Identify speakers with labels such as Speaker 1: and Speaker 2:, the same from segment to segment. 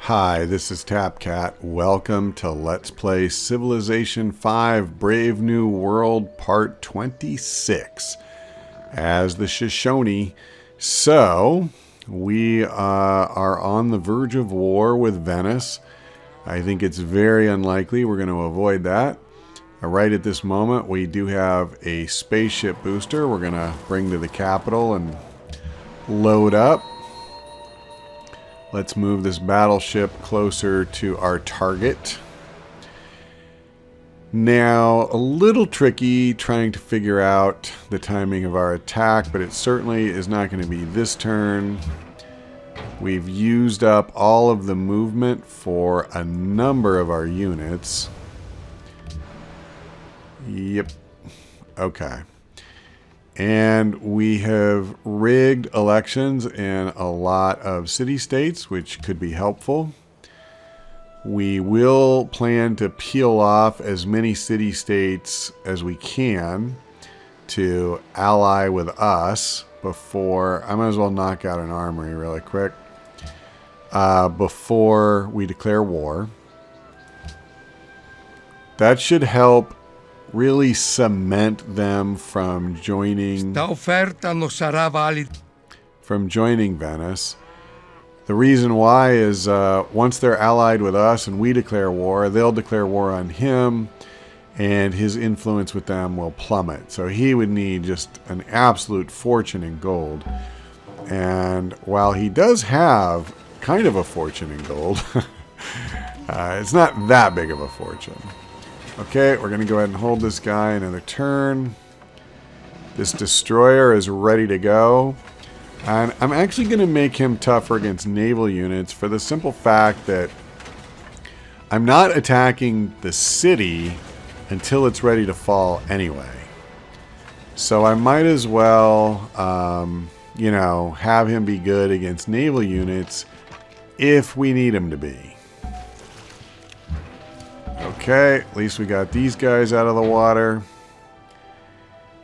Speaker 1: Hi, this is TapCat. Welcome to Let's Play Civilization 5 Brave New World Part 26 as the Shoshone. So, we are on the verge of war with Venice. I think it's very unlikely we're going to avoid that. Right at this moment, we do have a spaceship booster we're going to bring to the capital and load up. Let's move this battleship closer to our target. Now, a little tricky trying to figure out the timing of our attack, but it certainly is not going to be this turn. We've used up all of the movement for a number of our units. Yep. Okay. And we have rigged elections in a lot of city-states, which could be helpful. We will plan to peel off as many city-states as we can to ally with us before... I might as well knock out an armory really quick. Before we declare war. That should help really cement them from joining Venice. The reason why is once they're allied with us and we declare war, they'll declare war on him, and his influence with them will plummet. So he would need just an absolute fortune in gold. And while he does have kind of a fortune in gold, it's not that big of a fortune. Okay, we're going to go ahead and hold this guy another turn. This destroyer is ready to go. And I'm actually going to make him tougher against naval units for the simple fact that I'm not attacking the city until it's ready to fall anyway. So I might as well, you know, have him be good against naval units if we need him to be. Okay, at least we got these guys out of the water.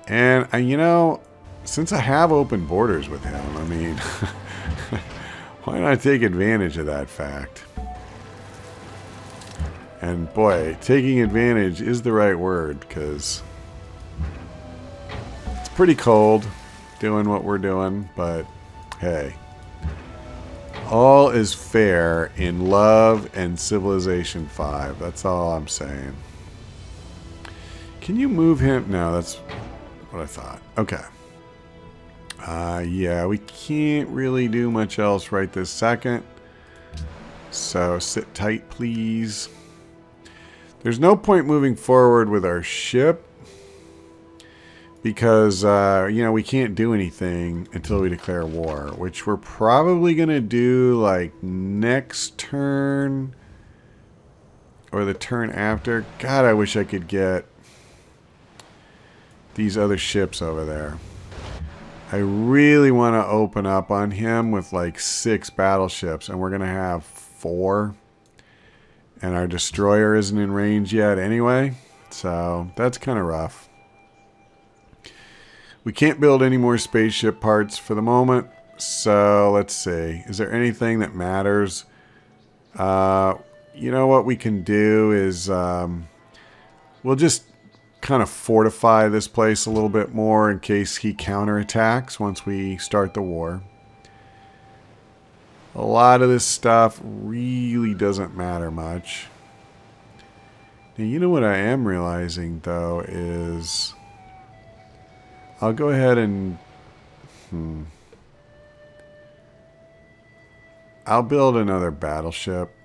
Speaker 1: And, you know, since I have open borders with him, I mean, why not take advantage of that fact? And boy, taking advantage is the right word, because it's pretty cold doing what we're doing, but hey. All is fair in love and Civilization 5. That's all I'm saying. Can you move him? No, that's what I thought. Okay. Yeah, we can't really do much else right this second. So sit tight, please. There's no point moving forward with our ship, because, you know, we can't do anything until we declare war, which we're probably going to do, like, next turn or the turn after. God, I wish I could get these other ships over there. I really want to open up on him with, like, 6 battleships, and we're going to have 4. And our destroyer isn't in range yet anyway, so that's kind of rough. We can't build any more spaceship parts for the moment, so let's see. Is there anything that matters? You know what we can do is we'll just kind of fortify this place a little bit more in case he counterattacks once we start the war. A lot of this stuff really doesn't matter much. Now, you know what I am realizing, though, is... I'll go ahead and... I'll build another battleship.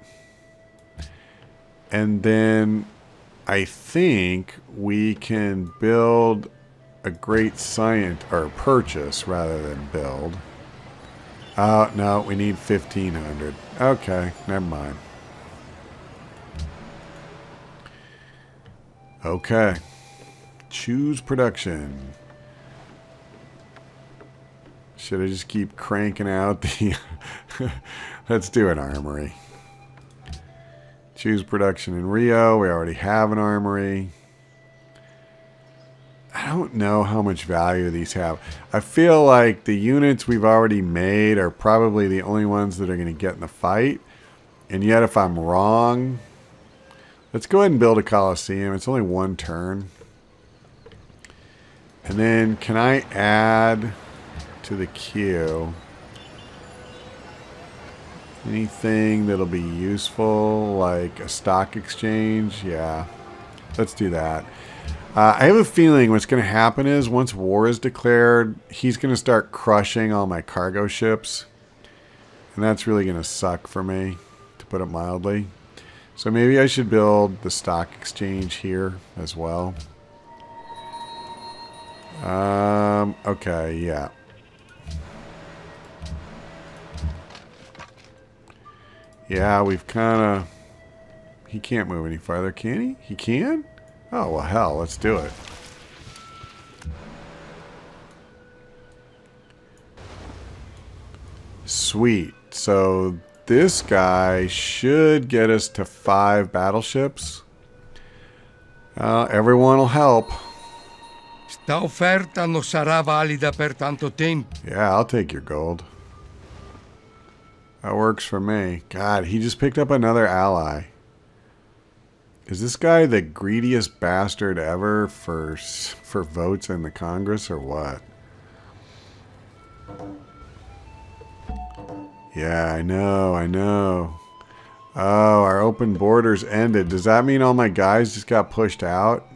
Speaker 1: And then I think we can build a great science... or purchase rather than build. Oh, no, we need 1,500. Okay, never mind. Okay. Choose production. Should I just keep cranking out the... Let's do an armory. Choose production in Rio. We already have an armory. I don't know how much value these have. I feel like the units we've already made are probably the only ones that are going to get in the fight. And yet if I'm wrong, let's go ahead and build a Coliseum. It's only one turn. And then can I add to the queue anything that'll be useful, like a stock exchange? Yeah, let's do that. I have a feeling what's going to happen is once war is declared, he's going to start crushing all my cargo ships. And that's really going to suck for me, to put it mildly. So maybe I should build the stock exchange here as well. Okay, yeah. Yeah, we've kind of... He can't move any farther, can he? He can? Oh, well, hell, let's do it. Sweet. So this guy should get us to 5 battleships. Everyone will help.
Speaker 2: Sta offerta non sarà valida per tanto tempo.
Speaker 1: Yeah, I'll take your gold. That works for me. God, he just picked up another ally. Is this guy the greediest bastard ever for votes in the Congress or what? Yeah, I know. Oh, our open borders ended. Does that mean all my guys just got pushed out?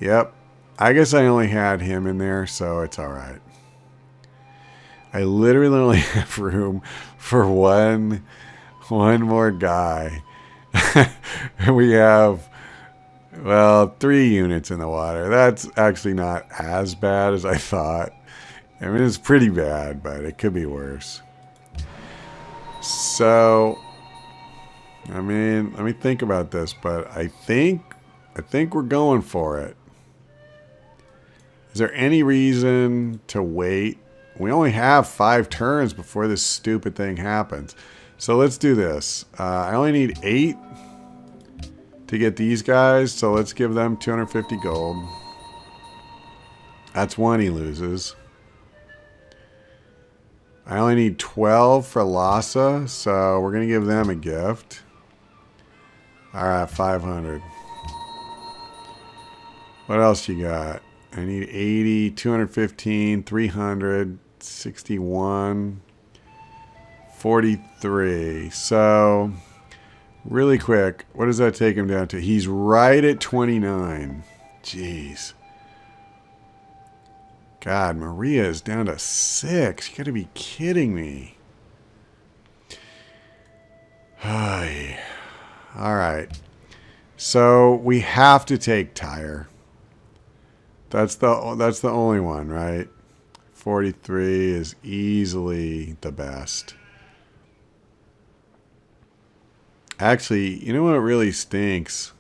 Speaker 1: Yep. I guess I only had him in there, so it's alright. I literally only have room for one more guy. And we have, well, 3 units in the water. That's actually not as bad as I thought. I mean, it's pretty bad, but it could be worse. So, I mean, let me think about this, but I think we're going for it. Is there any reason to wait? We only have 5 turns before this stupid thing happens. So let's do this. I only need 8 to get these guys, so let's give them 250 gold. That's 1 he loses. I only need 12 for Lhasa, so we're going to give them a gift. Alright, 500. What else you got? I need 80, 215, 300, 61, 43. So, really quick, what does that take him down to? He's right at 29. Jeez. God, Maria is down to 6. You gotta be kidding me. Hi. Alright. So, we have to take Tyre. That's the only one, right? 43 is easily the best. Actually, you know what really stinks?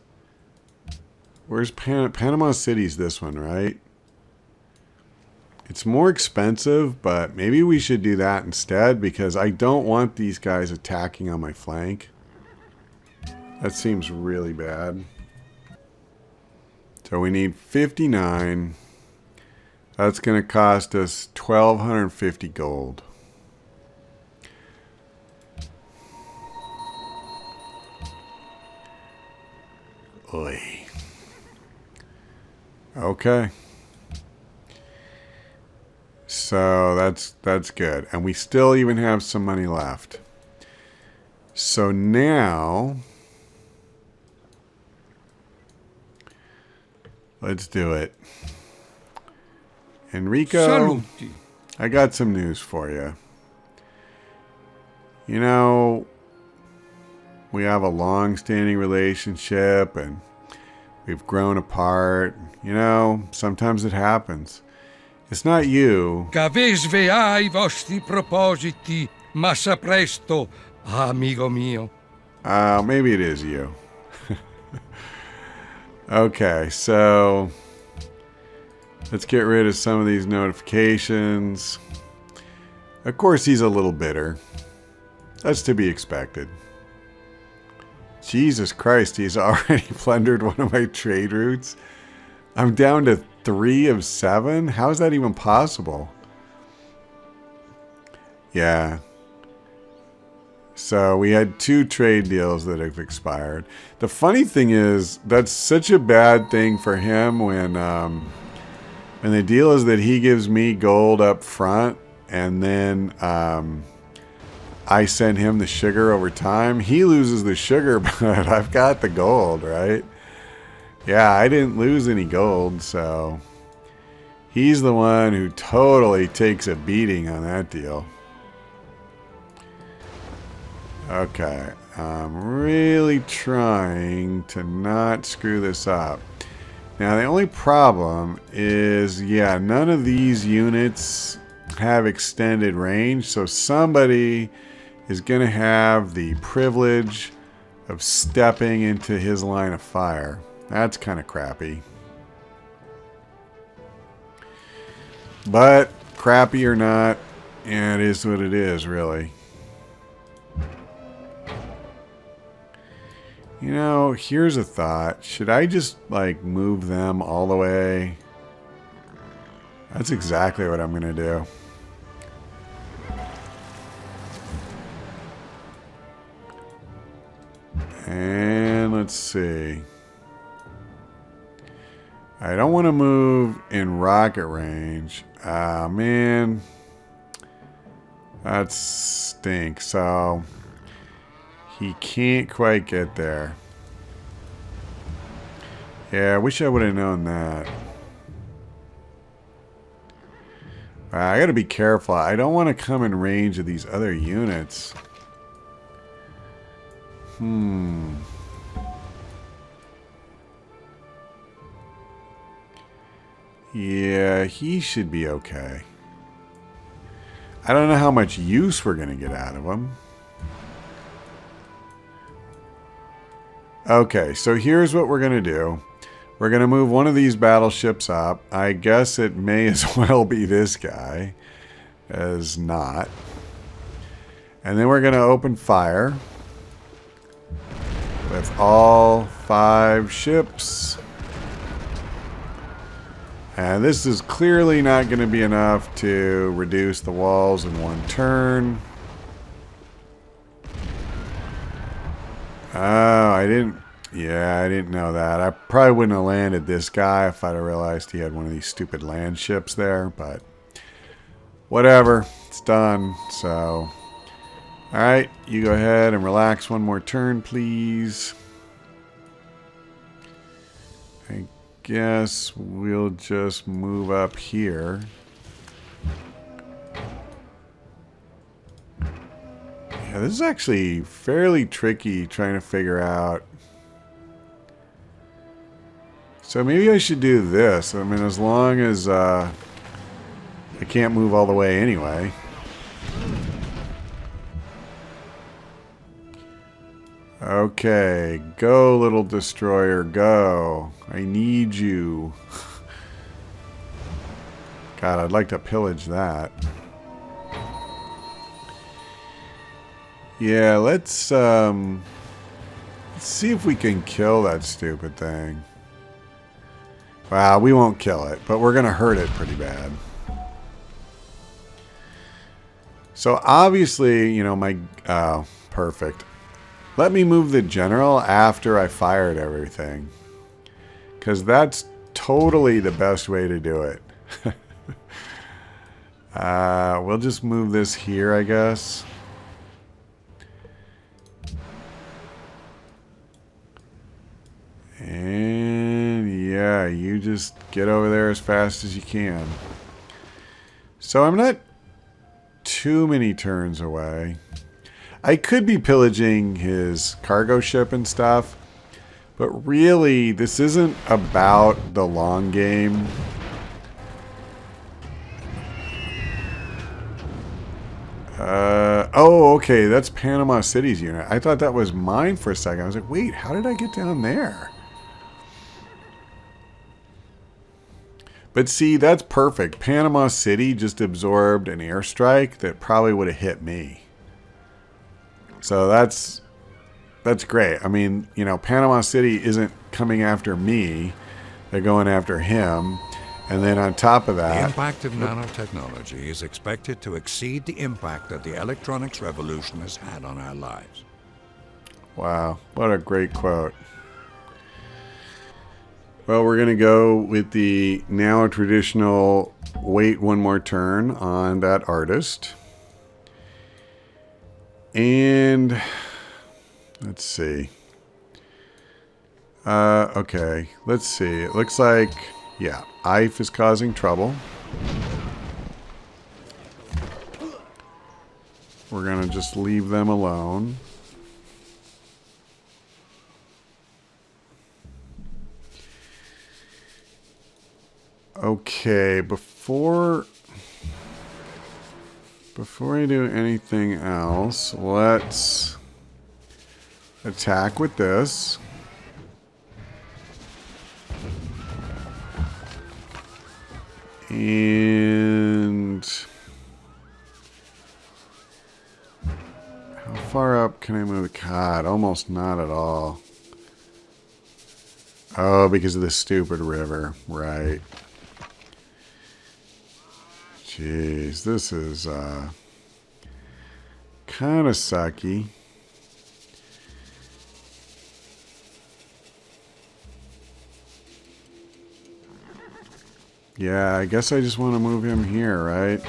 Speaker 1: Where's Panama City's this one, right? It's more expensive, but maybe we should do that instead because I don't want these guys attacking on my flank. That seems really bad. So we need 59. That's going to cost us 1,250 gold. Oy. Okay. So that's good. And we still even have some money left. So now let's do it. Enrico,
Speaker 2: Saluti.
Speaker 1: I got some news for you. You know, we have a long-standing relationship and we've grown apart. You know, sometimes it happens. It's not you.
Speaker 2: Che svea I vostri propositi, ma sa presto, amigo mio.
Speaker 1: Maybe it is you. Okay, so let's get rid of some of these notifications. Of course, he's a little bitter. That's to be expected. Jesus Christ, he's already plundered one of my trade routes. I'm down to 3 of 7? How is that even possible? Yeah. So we had 2 trade deals that have expired. The funny thing is, that's such a bad thing for him when the deal is that he gives me gold up front, and then I send him the sugar over time. He loses the sugar, but I've got the gold, right? Yeah, I didn't lose any gold, so he's the one who totally takes a beating on that deal. Okay, I'm really trying to not screw this up. Now, the only problem is, yeah, none of these units have extended range, so somebody is going to have the privilege of stepping into his line of fire. That's kind of crappy. But, crappy or not, yeah, it is what it is, really. You know, here's a thought. Should I just, like, move them all the way? That's exactly what I'm going to do. And let's see. I don't want to move in rocket range. Ah, man. That stinks. So he can't quite get there. Yeah, I wish I would have known that. I gotta be careful. I don't want to come in range of these other units. Yeah, he should be okay. I don't know how much use we're going to get out of him. Okay, so here's what we're going to do. We're going to move one of these battleships up. I guess it may as well be this guy as not. And then we're going to open fire with all 5 ships. And this is clearly not going to be enough to reduce the walls in one turn. Oh, I didn't know that. I probably wouldn't have landed this guy if I'd have realized he had one of these stupid land ships there, but whatever. It's done. So, alright, you go ahead and relax one more turn, please. I guess we'll just move up here. Yeah, this is actually fairly tricky trying to figure out. So maybe I should do this. I mean, as long as I can't move all the way anyway. Okay, go, little destroyer, go. I need you. God, I'd like to pillage that. Yeah, let's see if we can kill that stupid thing. Wow, we won't kill it, but we're going to hurt it pretty bad. So obviously, you know, my... Oh, perfect. Let me move the general after I fired everything. Because that's totally the best way to do it. We'll just move this here, I guess. And yeah, you just get over there as fast as you can. So I'm not too many turns away. I could be pillaging his cargo ship and stuff, but really, this isn't about the long game. Oh, okay, that's Panama City's unit. I thought that was mine for a second. I was like, wait, how did I get down there? But see, that's perfect. Panama City just absorbed an airstrike that probably would have hit me. So that's great. I mean, you know, Panama City isn't coming after me. They're going after him. And then on top of
Speaker 3: The
Speaker 1: that,
Speaker 3: impact of nanotechnology is expected to exceed the impact that the electronics revolution has had on our lives.
Speaker 1: wow, what a great quote. Well, we're going to go with the now traditional wait one more turn on that artist. And let's see. Okay, let's see. It looks like, yeah, Ife is causing trouble. We're going to just leave them alone. Okay, before I do anything else, let's attack with this. And how far up can I move? God, almost not at all. Oh, because of this stupid river. Right. Jeez, this is kind of sucky. Yeah, I guess I just want to move him here, right?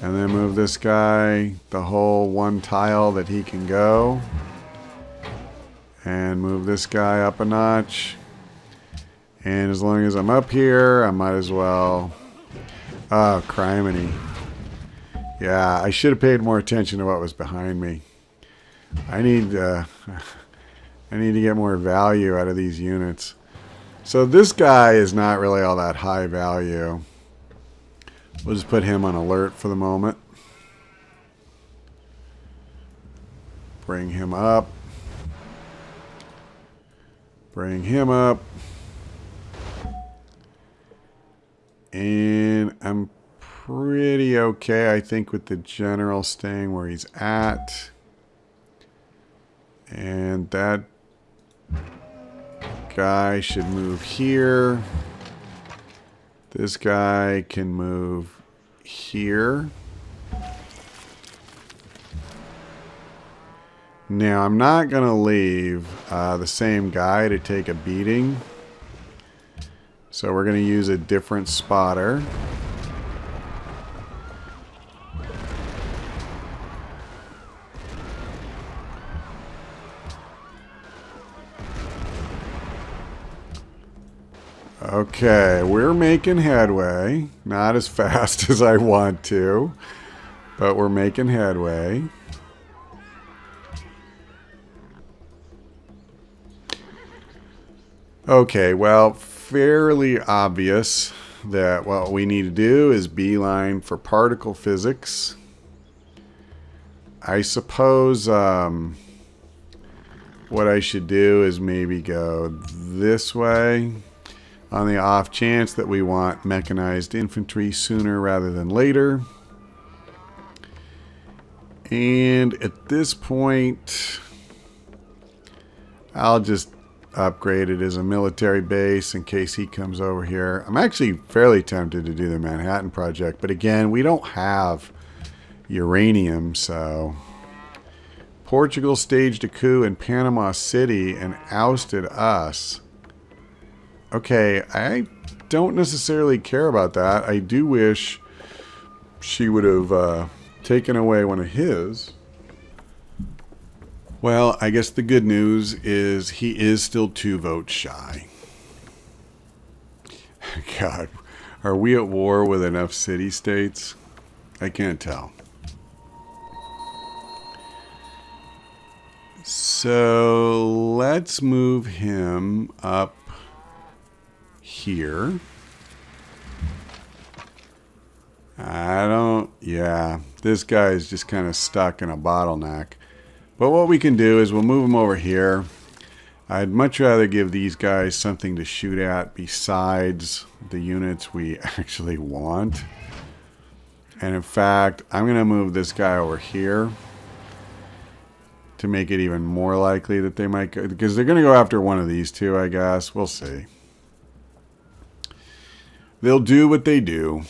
Speaker 1: And then move this guy the whole one tile that he can go. And move this guy up a notch. And as long as I'm up here, I might as well... Oh, criminy. Yeah, I should have paid more attention to what was behind me. I need to get more value out of these units. So this guy is not really all that high value. We'll just put him on alert for the moment. Bring him up. Bring him up. And I'm pretty okay, I think, with the general staying where he's at. And that guy should move here. This guy can move here. Now, I'm not going to leave the same guy to take a beating. So we're going to use a different spotter. Okay, we're making headway. Not as fast as I want to, but we're making headway. Okay, well, fairly obvious that what we need to do is beeline for particle physics. I suppose what I should do is maybe go this way on the off chance that we want mechanized infantry sooner rather than later. And at this point, I'll just upgrade it as a military base in case he comes over here. I'm actually fairly tempted to do the Manhattan Project, but again, we don't have uranium, so... Portugal staged a coup in Panama City and ousted us. Okay, I don't necessarily care about that. I do wish she would have taken away one of his. Well, I guess the good news is he is still 2 votes shy. God, are we at war with enough city-states? I can't tell. So let's move him up here. Yeah, this guy is just kind of stuck in a bottleneck. But what we can do is we'll move him over here. I'd much rather give these guys something to shoot at besides the units we actually want. And in fact, I'm going to move this guy over here to make it even more likely that they might go, because they're going to go after one of these two, I guess. We'll see. They'll do what they do.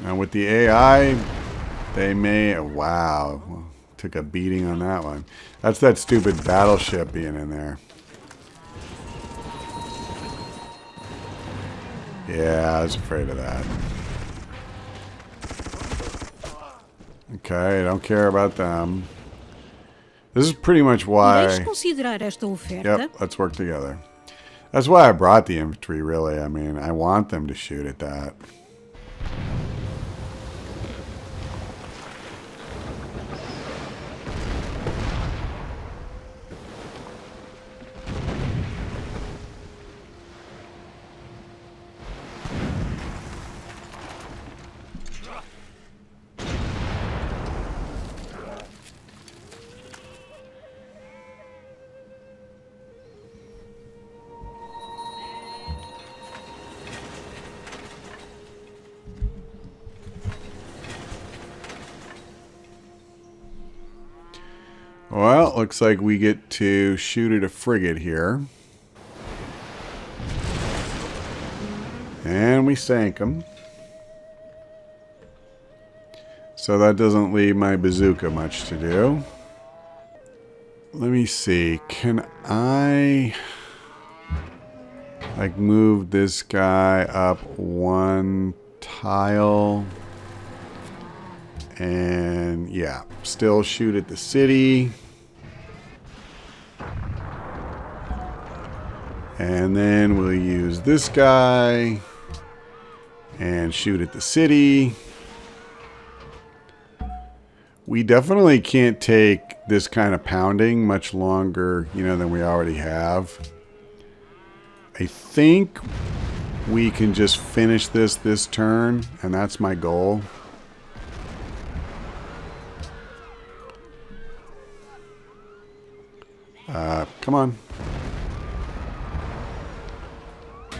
Speaker 1: And with the AI, they may... Wow. Took a beating on that one. That's that stupid battleship being in there. Yeah, I was afraid of that. Okay, I don't care about them. This is pretty much why...
Speaker 4: considerar esta oferta?
Speaker 1: Yep, let's work together. That's why I brought the infantry, really. I mean, I want them to shoot at that. Well, looks like we get to shoot at a frigate here. And we sank him. So that doesn't leave my bazooka much to do. Let me see. Can I... like move this guy up one tile? And yeah, still shoot at the city. And then we'll use this guy and shoot at the city. We definitely can't take this kind of pounding much longer, you know, than we already have. I think we can just finish this turn, and that's my goal. Come on.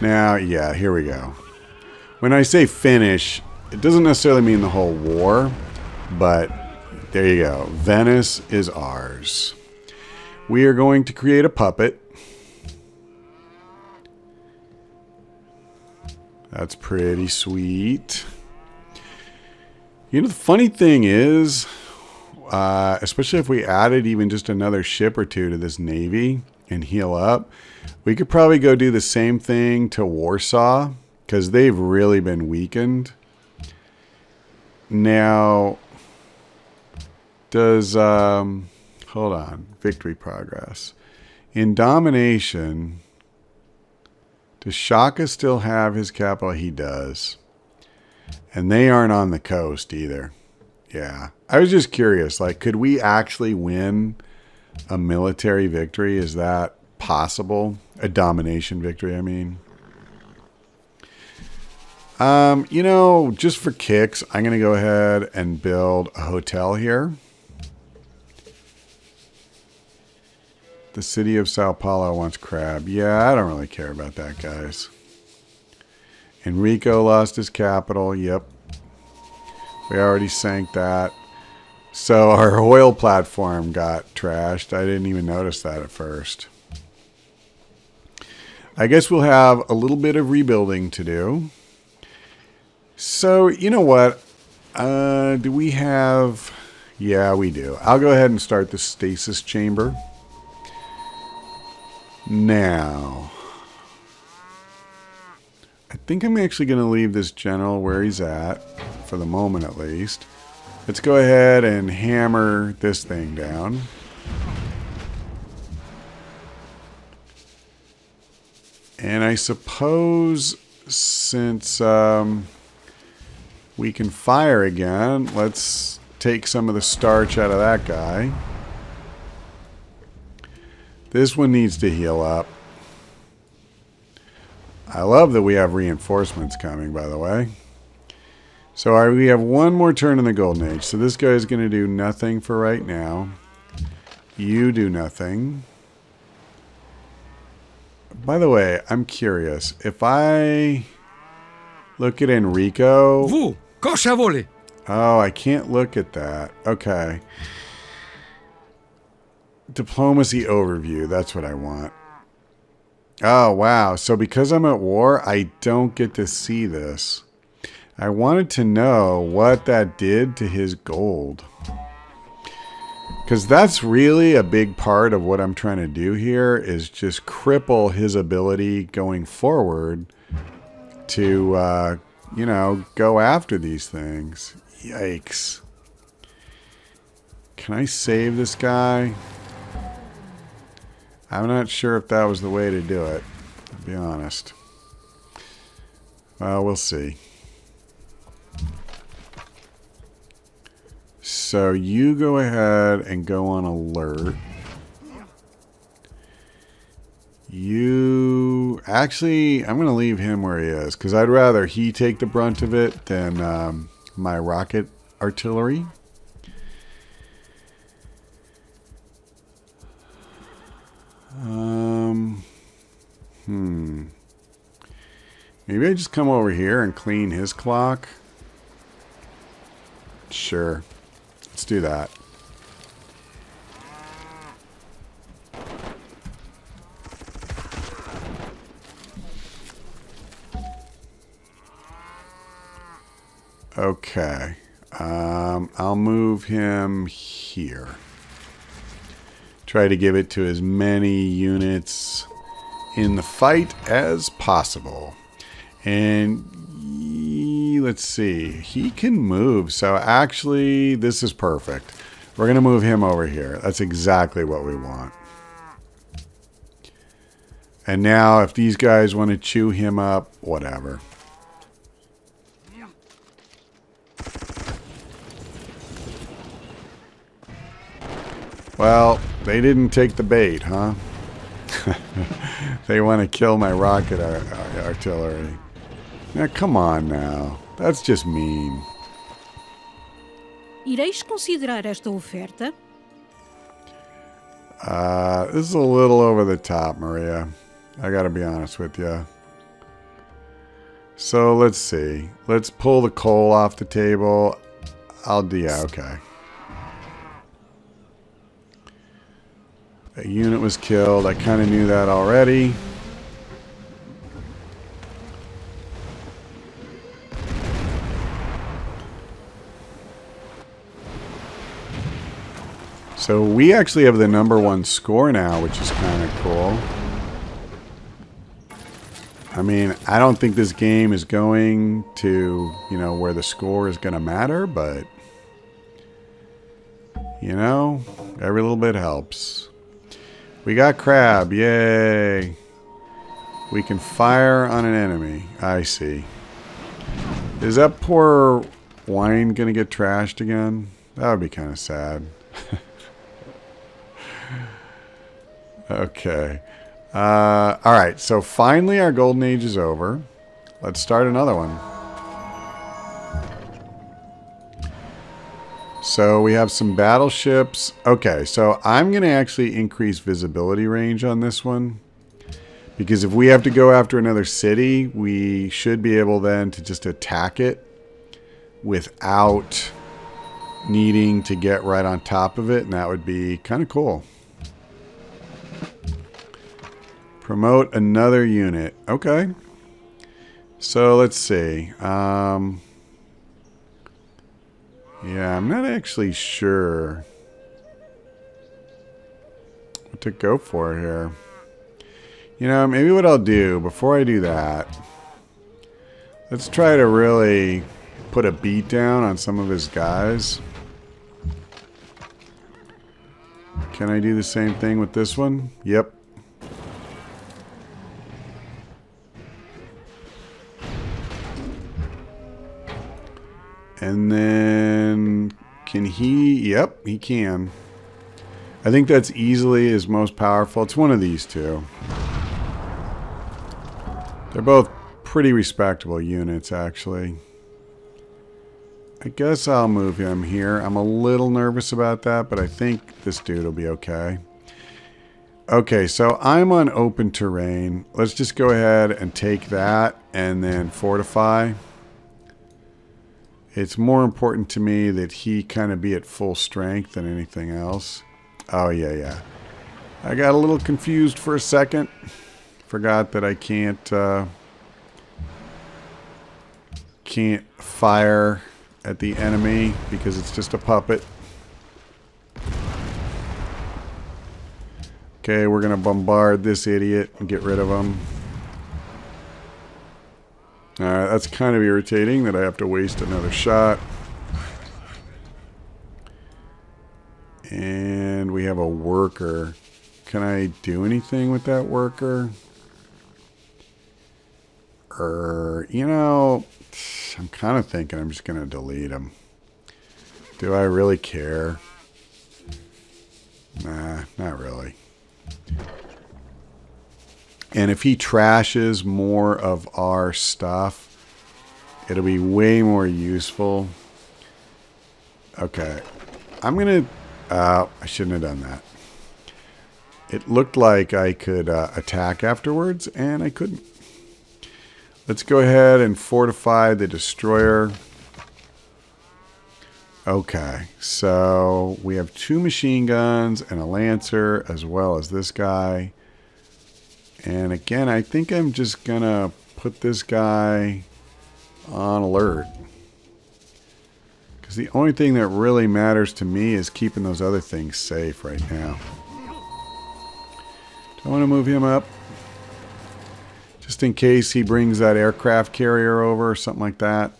Speaker 1: Now, yeah, here we go. When I say finish, it doesn't necessarily mean the whole war, but there you go. Venice is ours. We are going to create a puppet. That's pretty sweet. You know, the funny thing is, especially if we added even just another ship or two to this navy and heal up, we could probably go do the same thing to Warsaw, because they've really been weakened. Now, does, hold on, victory progress. In domination, does Shaka still have his capital? He does. And they aren't on the coast either. Yeah. I was just curious, like, could we actually win a military victory? Is that possible? A domination victory, I mean. You know, just for kicks, I'm going to go ahead and build a hotel here. The city of Sao Paulo wants crab. Yeah, I don't really care about that, guys. Enrico lost his capital. Yep. We already sank that. So our oil platform got trashed. I didn't even notice that at first. I guess we'll have a little bit of rebuilding to do. So, you know what? Do we have... Yeah, we do. I'll go ahead and start the stasis chamber. Now, I think I'm actually going to leave this general where he's at, for the moment at least. Let's go ahead and hammer this thing down. And I suppose since we can fire again, let's take some of the starch out of that guy. This one needs to heal up. I love that we have reinforcements coming, by the way. So we have one more turn in the Golden Age. So this guy is going to do nothing for right now. You do nothing. By the way, I'm curious. If I look at Enrico...
Speaker 2: Vous, cosa volete?
Speaker 1: Oh, I can't look at that. Okay. Diplomacy overview. That's what I want. Oh, wow. So because I'm at war, I don't get to see this. I wanted to know what that did to his gold. Because that's really a big part of what I'm trying to do here is just cripple his ability going forward to, you know, go after these things. Yikes. Can I save this guy? I'm not sure if that was the way to do it, to be honest. Well, we'll see. So you go ahead and go on alert. You... Actually, I'm going to leave him where he is, because I'd rather he take the brunt of it than my rocket artillery. Maybe I just come over here and clean his clock. Sure. Let's do that. Okay. I'll move him here. Try to give it to as many units in the fight as possible. And let's see. He can move. So actually, this is perfect. We're going to move him over here. That's exactly what we want. And now if these guys want to chew him up, whatever. Well, they didn't take the bait, huh? They want to kill my rocket artillery. Now, come on now. That's just mean.
Speaker 4: Ireis considerar esta oferta?
Speaker 1: This is a little over the top, Maria. I gotta be honest with you. So, let's see. Let's pull the coal off the table. Yeah, okay. A unit was killed. I kind of knew that already. So we actually have the #1 score now, which is kind of cool. I mean, I don't think this game is going to, you know, where the score is going to matter, but, you know, every little bit helps. We got crab. Yay. We can fire on an enemy. I see. Is that poor wine going to get trashed again? That would be kind of sad. Okay. Alright, so finally our golden age is over. Let's start another one. So we have some battleships. Okay, so I'm going to actually increase visibility range on this one. Because if we have to go after another city, we should be able then to just attack it without needing to get right on top of it. And that would be kind of cool. Promote another unit. Okay. So let's see. Yeah, I'm not actually sure what to go for here. You know, maybe what I'll do before I do that, let's try to really put a beat down on some of his guys. Can I do the same thing with this one? Yep. And then, can he? Yep, he can. I think that's easily his most powerful. It's one of these two. They're both pretty respectable units, actually. I guess I'll move him here. I'm a little nervous about that, but I think this dude will be okay. Okay, so I'm on open terrain. Let's just go ahead and take that and then fortify. It's more important to me that he kind of be at full strength than anything else. Oh, yeah. I got a little confused for a second. Forgot that I can't fire at the enemy because it's just a puppet. Okay, we're going to bombard this idiot and get rid of him. Alright, that's kind of irritating that I have to waste another shot. And we have a worker. Can I do anything with that worker? You know, I'm kind of thinking I'm just going to delete him. Do I really care? Nah, not really. And if he trashes more of our stuff, it'll be way more useful. Okay. I'm going to... I shouldn't have done that. It looked like I could attack afterwards, and I couldn't. Let's go ahead and fortify the destroyer. Okay, so we have 2 machine guns and a lancer, as well as this guy. And again, I think I'm just going to put this guy on alert. Because the only thing that really matters to me is keeping those other things safe right now. Do I want to move him up? Just in case he brings that aircraft carrier over or something like that.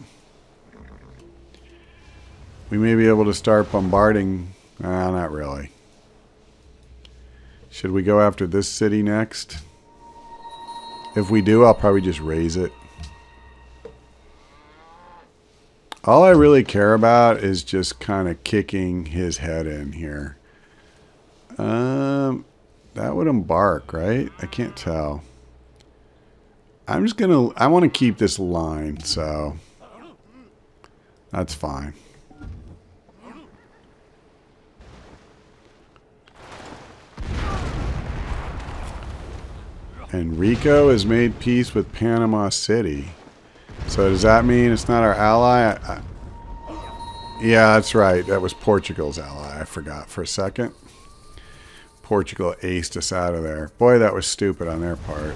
Speaker 1: We may be able to start bombarding. Not really. Should we go after this city next? If we do, I'll probably just raise it. All I really care about is just kind of kicking his head in here. That would embark, right? I can't tell. I'm just gonna... I want to keep this line, so... that's fine. Enrico has made peace with Panama City. So does that mean it's not our ally? Yeah, that's right. That was Portugal's ally. I forgot for a second. Portugal aced us out of there. Boy, that was stupid on their part.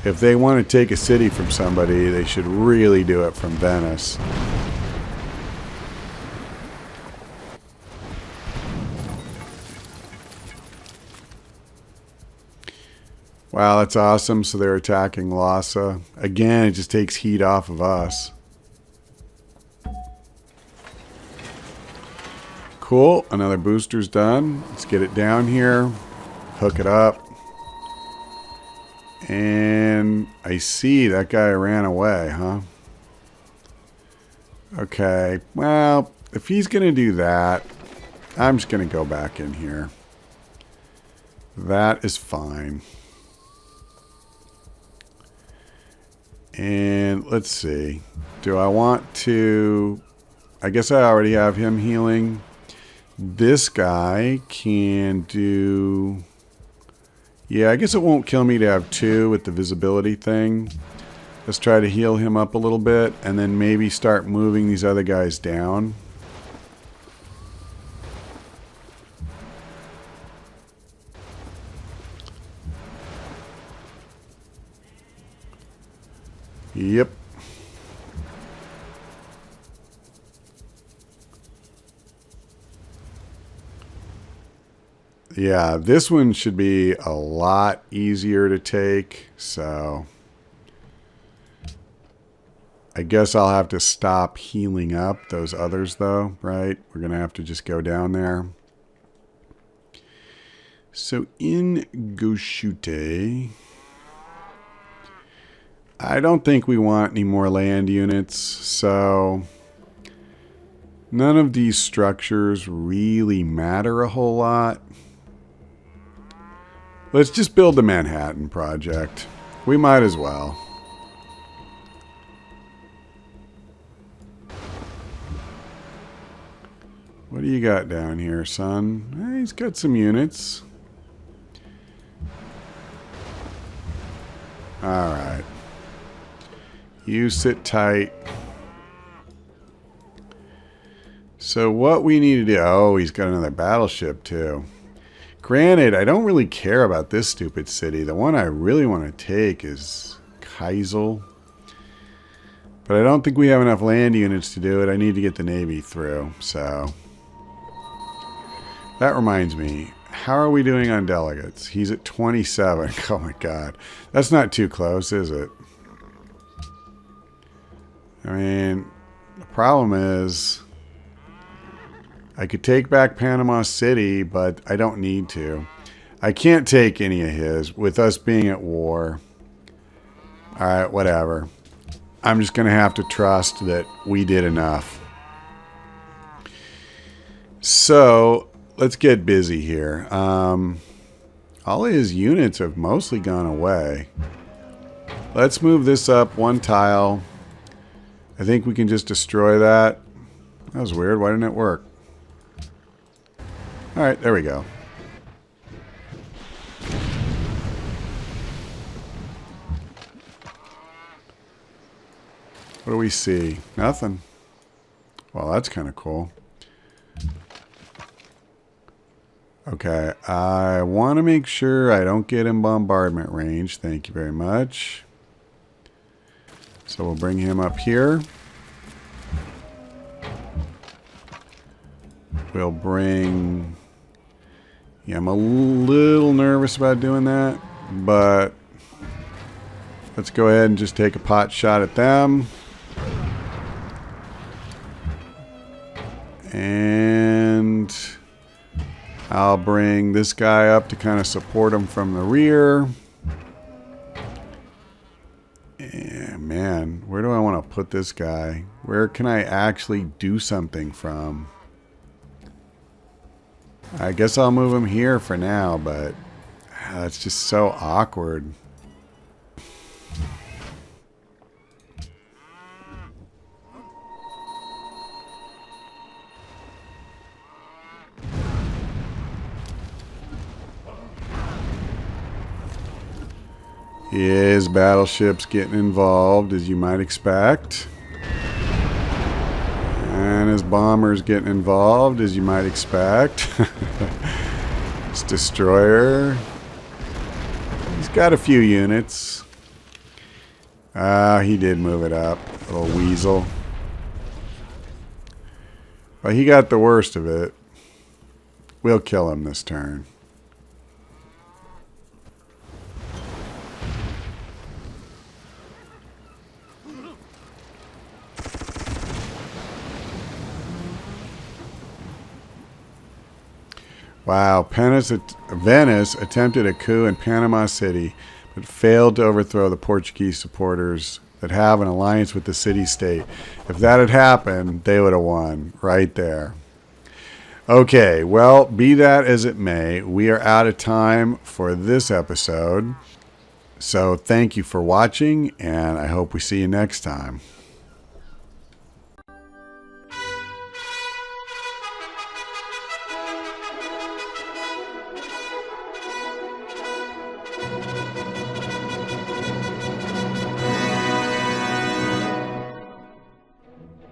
Speaker 1: If they want to take a city from somebody, they should really do it from Venice. Wow, that's awesome. So they're attacking Lhasa. Again, it just takes heat off of us. Cool. Another booster's done. Let's get it down here. Hook it up. And I see that guy ran away, huh? Okay. Well, if he's going to do that, I'm just going to go back in here. That is fine. And let's see. Do I want to... I guess I already have him healing. This guy can do... Yeah, I guess it won't kill me to have 2 with the visibility thing. Let's try to heal him up a little bit and then maybe start moving these other guys down. Yep. Yeah, this one should be a lot easier to take, so I guess I'll have to stop healing up those others though, right? We're going to have to just go down there. So in Shoshone, I don't think we want any more land units, so none of these structures really matter a whole lot. Let's just build the Manhattan Project. We might as well. What do you got down here, son? He's got some units. Alright. You sit tight. So what we need to do... Oh, he's got another battleship too. Granted, I don't really care about this stupid city. The one I really want to take is Kaisel. But I don't think we have enough land units to do it. I need to get the Navy through. So that reminds me. How are we doing on delegates? He's at 27. Oh my god. That's not too close, is it? I mean, the problem is I could take back Panama City, but I don't need to. I can't take any of his with us being at war. Alright, whatever. I'm just going to have to trust that we did enough. So, let's get busy here. All his units have mostly gone away. Let's move this up one tile. I think we can just destroy that. That was weird. Why didn't it work? Alright, there we go. What do we see? Nothing. Well, that's kind of cool. Okay, I want to make sure I don't get in bombardment range. Thank you very much. So we'll bring him up here. We'll bring... Yeah, I'm a little nervous about doing that, but let's go ahead and just take a pot shot at them. And I'll bring this guy up to kind of support him from the rear. Yeah, man, where do I want to put this guy? Where can I actually do something from? I guess I'll move him here for now, but that's just so awkward. His battleship's getting involved, as you might expect. And his bomber's getting involved, as you might expect. His destroyer. He's got a few units. He did move it up. Little weasel. But he got the worst of it. We'll kill him this turn. Wow, Venice attempted a coup in Panama City, but failed to overthrow the Portuguese supporters that have an alliance with the city-state. If that had happened, they would have won right there. Okay, well, be that as it may, we are out of time for this episode. So thank you for watching, and I hope we see you next time.